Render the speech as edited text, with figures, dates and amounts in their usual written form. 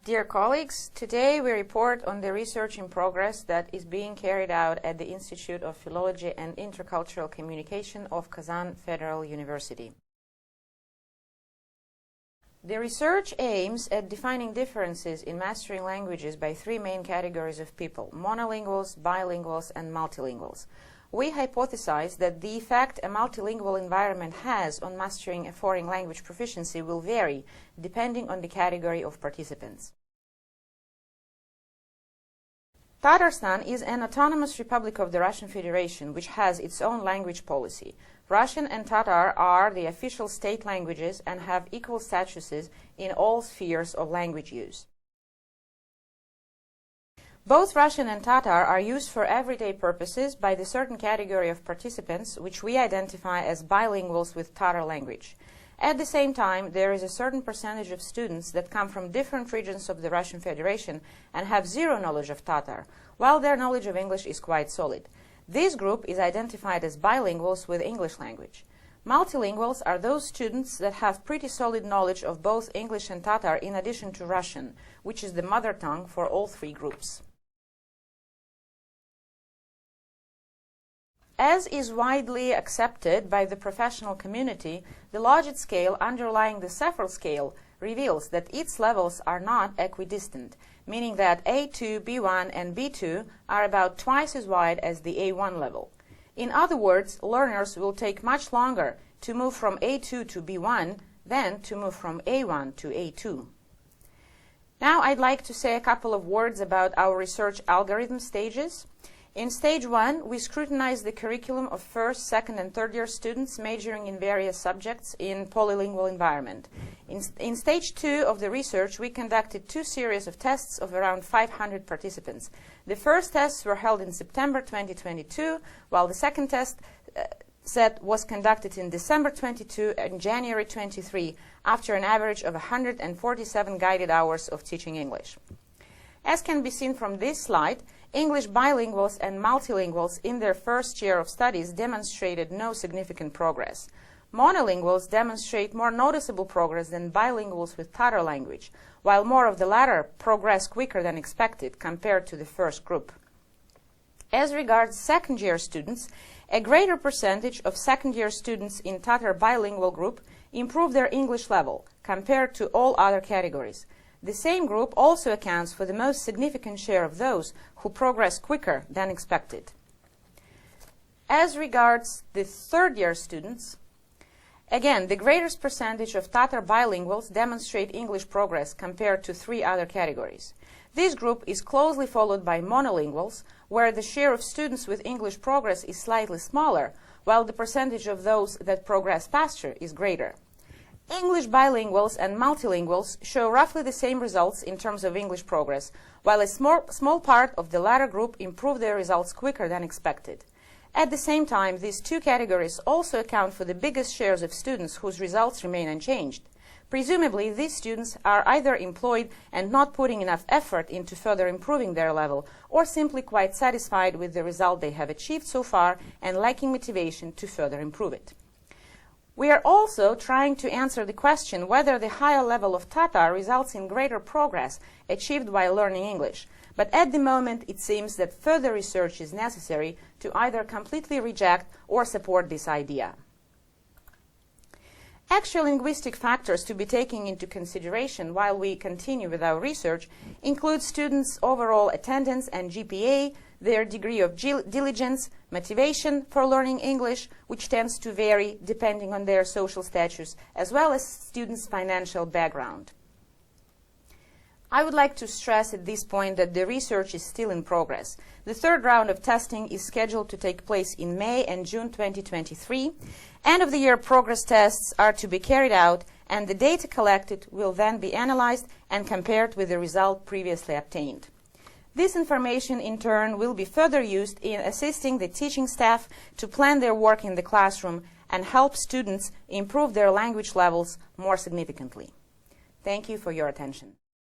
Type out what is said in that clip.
Dear colleagues, today we report on the research in progress that is being carried out at the Institute of Philology and Intercultural Communication of Kazan Federal University. The research aims at defining differences in mastering languages by three main categories of people: monolinguals, bilinguals, and multilinguals. We hypothesize that the effect a multilingual environment has on mastering a foreign language proficiency will vary depending on the category of participants. Tatarstan is an autonomous republic of the Russian Federation which has its own language policy. Russian and Tatar are the official state languages and have equal statuses in all spheres of language use. Both Russian and Tatar are used for everyday purposes by the certain category of participants which we identify as bilinguals with Tatar language. At the same time, there is a certain percentage of students that come from different regions of the Russian Federation and have zero knowledge of Tatar, while their knowledge of English is quite solid. This group is identified as bilinguals with English language. Multilinguals are those students that have pretty solid knowledge of both English and Tatar in addition to Russian, which is the mother tongue for all three groups. As is widely accepted by the professional community, the Logit scale underlying the CEFR scale reveals that its levels are not equidistant, meaning that A2, B1, and B2 are about twice as wide as the A1 level. In other words, learners will take much longer to move from A2 to B1 than to move from A1 to A2. Now I'd like to say a couple of words about our research algorithm stages. In stage 1, we scrutinize the curriculum of first, second, and third year students majoring in various subjects in polylingual environment. In stage 2 of the research, we conducted two series of tests of around 500 participants. The first tests were held in September 2022, while the second test set was conducted in December 22 and January 23, after an average of 147 guided hours of teaching English. As can be seen from this slide, English bilinguals and multilinguals in their first year of studies demonstrated no significant progress. Monolinguals demonstrate more noticeable progress than bilinguals with Tatar language, while more of the latter progress quicker than expected compared to the first group. As regards second-year students, a greater percentage of second-year students in Tatar bilingual group improved their English level compared to all other categories. The same group also accounts for the most significant share of those who progress quicker than expected. As regards the third-year students, again, the greatest percentage of Tatar bilinguals demonstrate English progress compared to three other categories. This group is closely followed by monolinguals, where the share of students with English progress is slightly smaller, while the percentage of those that progress faster is greater. English bilinguals and multilinguals show roughly the same results in terms of English progress, while a small part of the latter group improved their results quicker than expected. At the same time, these two categories also account for the biggest shares of students whose results remain unchanged. Presumably, these students are either employed and not putting enough effort into further improving their level, or simply quite satisfied with the result they have achieved so far and lacking motivation to further improve it. We are also trying to answer the question whether the higher level of Tatar results in greater progress achieved while learning English. But at the moment, it seems that further research is necessary to either completely reject or support this idea. Actual linguistic factors to be taken into consideration while we continue with our research include students' overall attendance and GPA, their degree of diligence, motivation for learning English, which tends to vary depending on their social status, as well as students' financial background. I would like to stress at this point that the research is still in progress. The third round of testing is scheduled to take place in May and June 2023. End-of-the-year progress tests are to be carried out, and the data collected will then be analyzed and compared with the result previously obtained. This information, in turn, will be further used in assisting the teaching staff to plan their work in the classroom and help students improve their language levels more significantly. Thank you for your attention.